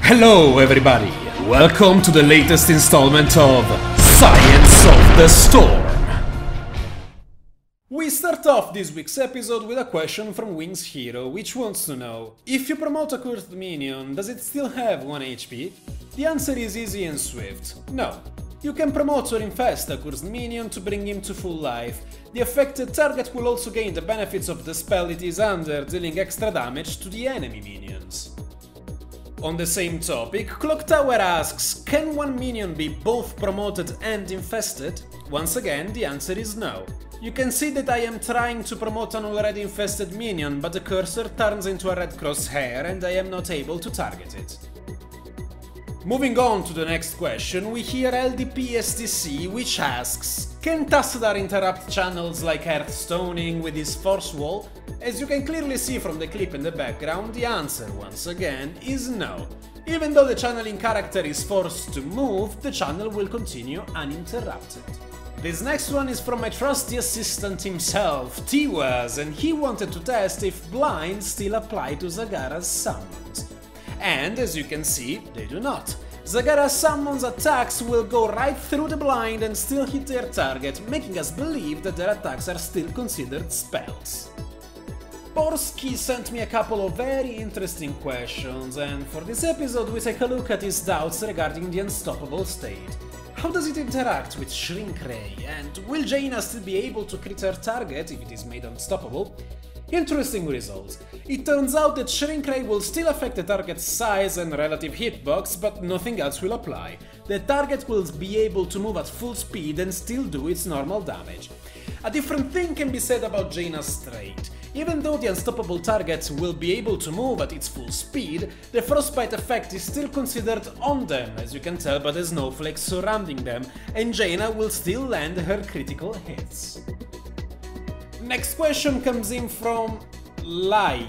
Hello everybody, welcome to the latest installment of Science of the Storm. We start off this week's episode with a question from Wings Hero, which wants to know: if you promote a cursed minion, does it still have 1 HP? The answer is easy and swift: no. You can promote or infest a cursed minion to bring him to full life. The affected target will also gain the benefits of the spell it is under, dealing extra damage to the enemy minions. On the same topic, Clock Tower asks, can one minion be both promoted and infested? Once again, the answer is no. You can see that I am trying to promote an already infested minion, but the cursor turns into a red crosshair and I am not able to target it. Moving on to the next question, we hear LDPSTC, which asks, can Tassadar interrupt channels like Earthstoning with his Force Wall? As you can clearly see from the clip in the background, the answer, once again, is no. Even though the channeling character is forced to move, the channel will continue uninterrupted. This next one is from my trusty assistant himself, Tiwaz, and he wanted to test if blinds still apply to Zagara's summons. And as you can see, they do not. Zagara's summons attacks will go right through the blind and still hit their target, making us believe that their attacks are still considered spells. Borsky sent me a couple of very interesting questions, and for this episode we take a look at his doubts regarding the unstoppable state. How does it interact with Shrink Ray, and will Jaina still be able to crit her target if it is made unstoppable? Interesting results. It turns out that Shrink Ray will still affect the target's size and relative hitbox, but nothing else will apply. The target will be able to move at full speed and still do its normal damage. A different thing can be said about Jaina's trait. Even though the unstoppable target will be able to move at its full speed, the frostbite effect is still considered on them, as you can tell by the snowflakes surrounding them, and Jaina will still land her critical hits. Next question comes in from Lai.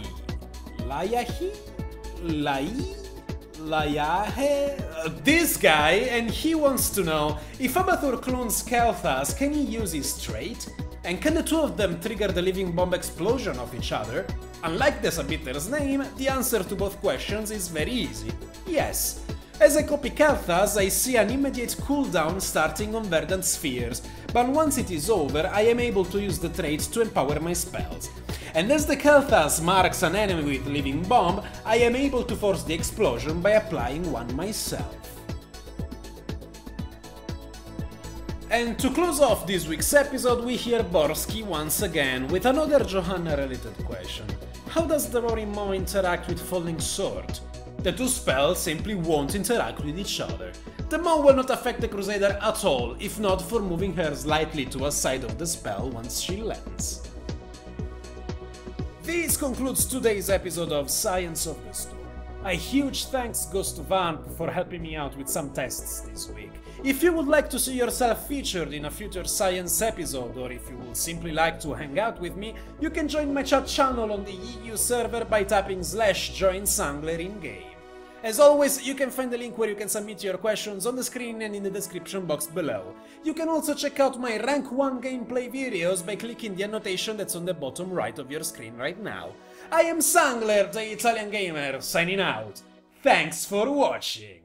This guy, and he wants to know, if Abathur clones Kel'Thas, can he use his trait? And can the two of them trigger the living bomb explosion of each other? Unlike the Abathur's name, the answer to both questions is very easy. Yes. As I copy Kel'Thas, I see an immediate cooldown starting on Verdant Spheres, but once it is over, I am able to use the trait to empower my spells. And as the Kel'Thas marks an enemy with Living Bomb, I am able to force the explosion by applying one myself. And to close off this week's episode, we hear Borsky once again with another Johanna related question. How does the Roaring Maw interact with Falling Sword? The two spells simply won't interact with each other. The Maw will not affect the Crusader at all, if not for moving her slightly to a side of the spell once she lands. This concludes today's episode of Science of the Storm. A huge thanks goes to Vaanp for helping me out with some tests this week. If you would like to see yourself featured in a future science episode, or if you would simply like to hang out with me, you can join my chat channel on the EU server by tapping /join SunGlare in-game. As always, you can find the link where you can submit your questions on the screen and in the description box below. You can also check out my rank 1 gameplay videos by clicking the annotation that's on the bottom right of your screen right now. I am SunGlare, the Italian gamer, signing out. Thanks for watching!